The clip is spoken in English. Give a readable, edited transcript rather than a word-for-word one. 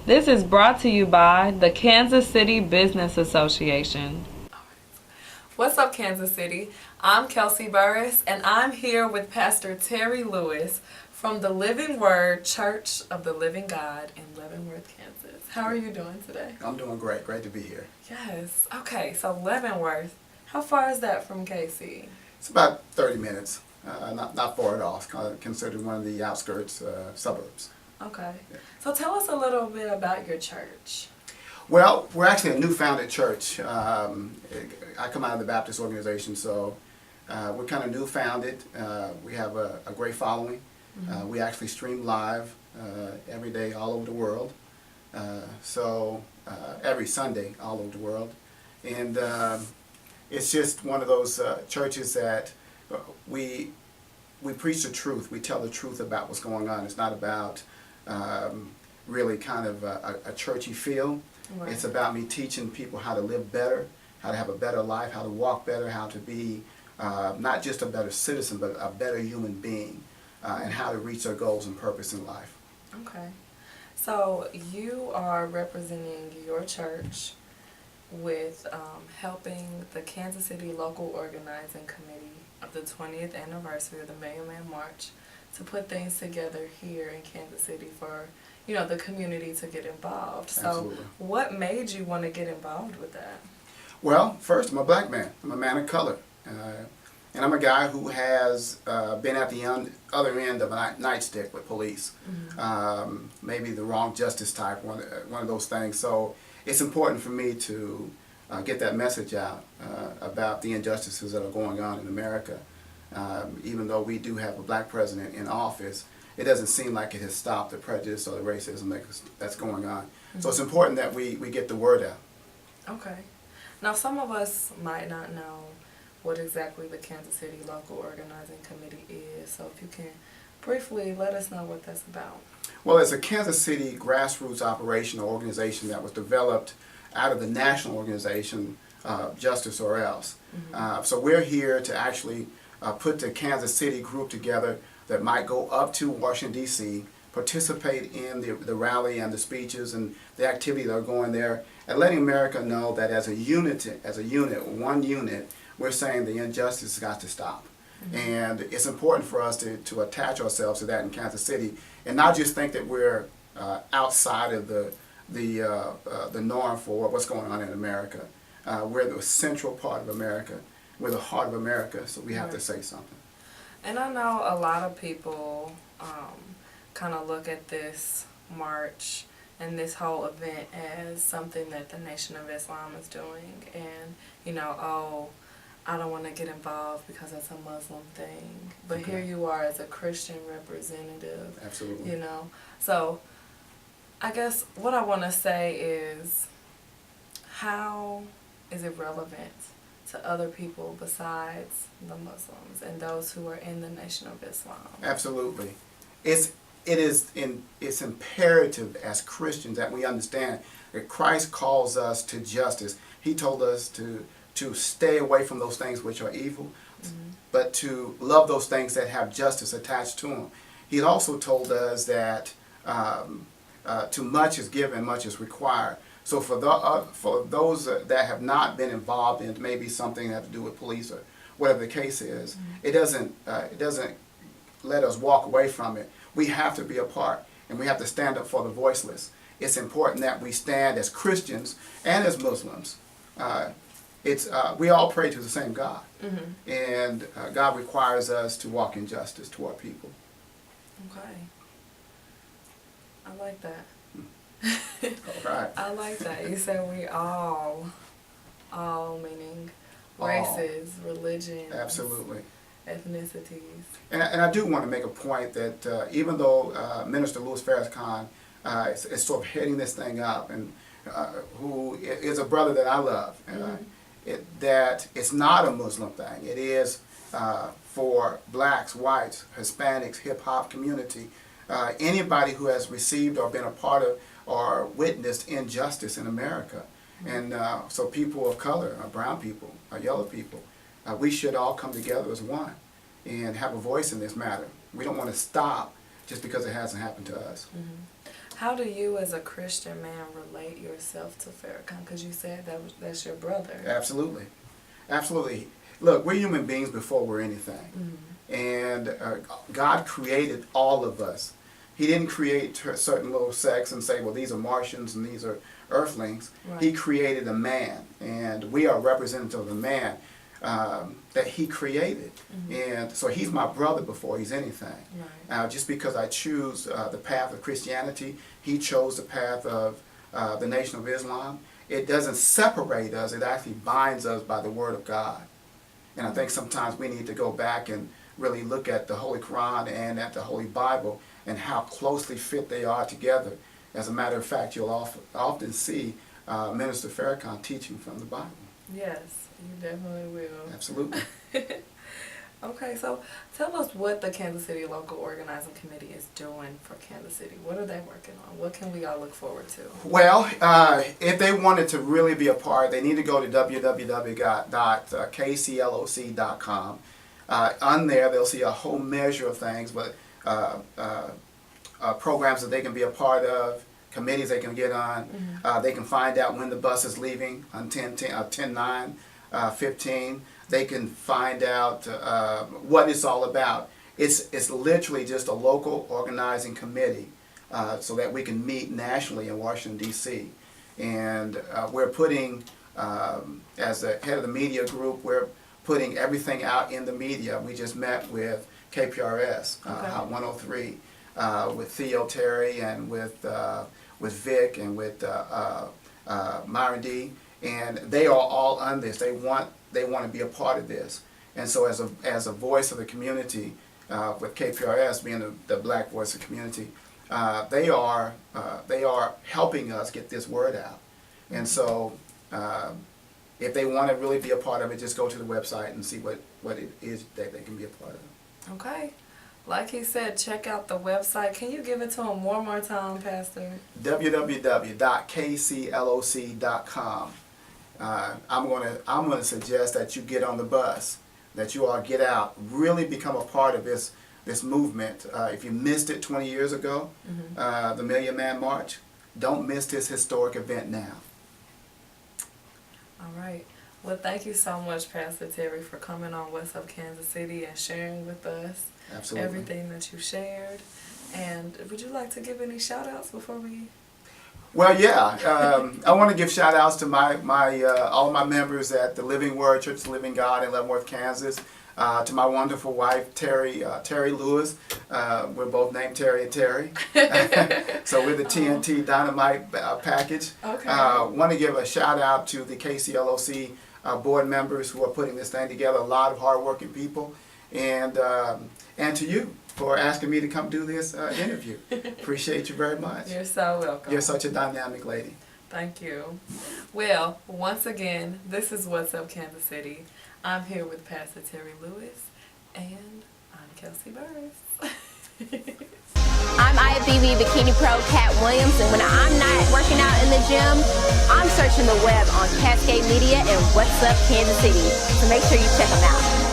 This is brought to you by the Kansas City Business Association. What's up, Kansas City? I'm Kelsey Burris, and I'm here with Pastor Terry Lewis from the Living Word Church of the Living God in Leavenworth, Kansas. How are you doing today? I'm doing great. Great to be here. Yes. Okay, so Leavenworth, how far is that from KC? It's about 30 minutes. Not far at all. It's kind of considered one of the outskirts suburbs. Okay. Yeah. So tell us a little bit about your church. Well, we're actually a new founded church. I come out of the Baptist organization, so we're kind of new founded. We have a great following. We actually stream live every day all over the world. Every Sunday all over the world. And it's just one of those churches that we preach the truth. We tell the truth about what's going on. It's not about really kind of a churchy feel. Right. It's about me teaching people how to live better, how to have a better life, how to walk better, how to be not just a better citizen, but a better human being, and how to reach their goals and purpose in life. Okay. So you are representing your church with helping the Kansas City Local Organizing Committee of the 20th anniversary of the Million Man March to put things together here in Kansas City for, you know, the community to get involved. Absolutely. So what made you want to get involved with that? Well, first, I'm a black man. I'm a man of color. And I'm a guy who has been at the other end of a nightstick with police. Maybe the wrong justice type, one of those things. So it's important for me to get that message out about the injustices that are going on in America. Even though we do have a black president in office, it doesn't seem like it has stopped the prejudice or the racism that's going on. So it's important that we get the word out. Okay. Now, some of us might not know what exactly the Kansas City Local Organizing Committee is. So if you can briefly let us know what that's about. Well, it's a Kansas City grassroots operation or organization that was developed out of the national organization, Justice or Else. So we're here to actually put the Kansas City group together that might go up to Washington, D.C., participate in the rally and the speeches and the activity that are going there, and letting America know that as a unit, one unit, we're saying the injustice has got to stop. And it's important for us to attach ourselves to that in Kansas City and not just think that we're outside of the norm for what's going on in America. We're the central part of America. We're the heart of America, so we have to say something. And I know a lot of people kind of look at this march and this whole event as something that the Nation of Islam is doing. And, you know, oh, I don't want to get involved because it's a Muslim thing. But here you are as a Christian representative. Absolutely. You know. So I guess what I want to say is, how is it relevant to other people besides the Muslims and those who are in the Nation of Islam? Absolutely. It's imperative as Christians that we understand that Christ calls us to justice. He told us to stay away from those things which are evil, but to love those things that have justice attached to them. He also told us that too much is given, much is required. So for those that have not been involved in maybe something that has to do with police or whatever the case is, it doesn't let us walk away from it. We have to be a part, and we have to stand up for the voiceless. It's important that we stand as Christians and as Muslims. We all pray to the same God, and God requires us to walk in justice to our people. Okay. I like that. All right. I like that. You said we all meaning races, religions, Absolutely. ethnicities. And I do want to make a point that even though Minister Louis Farrakhan is sort of heading this thing up, and who is a brother that I love, that it's not a Muslim thing. It is for blacks, whites, Hispanics, hip-hop community, anybody who has received or been a part of or witnessed injustice in America. And so people of color, brown people, yellow people, we should all come together as one and have a voice in this matter. We don't want to stop just because it hasn't happened to us. How do you as a Christian man relate yourself to Farrakhan? Because you said that's your brother. Absolutely. Absolutely. Look, we're human beings before we're anything. And God created all of us. He didn't create a certain little sects and say, well, these are Martians and these are Earthlings. Right. He created a man, and we are representative of the man that he created. And so he's my brother before he's anything. Right. Just because I choose the path of Christianity, he chose the path of the Nation of Islam. It doesn't separate us, it actually binds us by the Word of God. And I think sometimes we need to go back and really look at the Holy Quran and at the Holy Bible and how closely fit they are together. As a matter of fact, you'll often see Minister Farrakhan teaching from the Bible. Yes, you definitely will. Absolutely. Okay, so tell us what the Kansas City Local Organizing Committee is doing for Kansas City. What are they working on? What can we all look forward to? Well, if they wanted to really be a part, they need to go to www.kcloc.com. On there, they'll see a whole measure of things, but programs that they can be a part of, committees they can get on. They can find out when the bus is leaving on 10/9/15. They can find out what it's all about. It's literally just a local organizing committee so that we can meet nationally in Washington, D.C. And we're putting, as the head of the media group, we're putting everything out in the media. We just met with KPRS, Hot 103, with Theo Terry and with Vic and with Myron D. And they are all on this. They want to be a part of this. And so as a voice of the community, with KPRS being the black voice of the community, they are helping us get this word out. And so if they want to really be a part of it, just go to the website and see what it is that they can be a part of. Okay. Like he said, check out the website. Can you give it to them one more time, Pastor? www.kcloc.com. I'm gonna suggest that you get on the bus, that you all get out, really become a part of this movement. If you missed it 20 years ago, the Million Man March, don't miss this historic event now. All right. Well, thank you so much, Pastor Terry, for coming on What's Up Kansas City and sharing with us everything that you shared. And would you like to give any shout-outs before we... Well, yeah. I want to give shout-outs to all of my members at the Living Word Church of the Living God in Leavenworth, Kansas. To my wonderful wife, Terry Lewis. We're both named Terry and Terry. So we're the TNT Dynamite package. Okay. Want to give a shout-out to the KCLOC board members who are putting this thing together, a lot of hard-working people. And to you for asking me to come do this interview. Appreciate you very much. You're so welcome. You're such a dynamic lady. Thank you. Well, once again, this is What's Up Kansas City. I'm here with Pastor Terry Lewis, and I'm Kelsey Burris. I'm IFBB Bikini Pro Cat Williams, and when I'm not working out in the gym, I'm searching the web on Cascade Media and What's Up Kansas City. So make sure you check them out.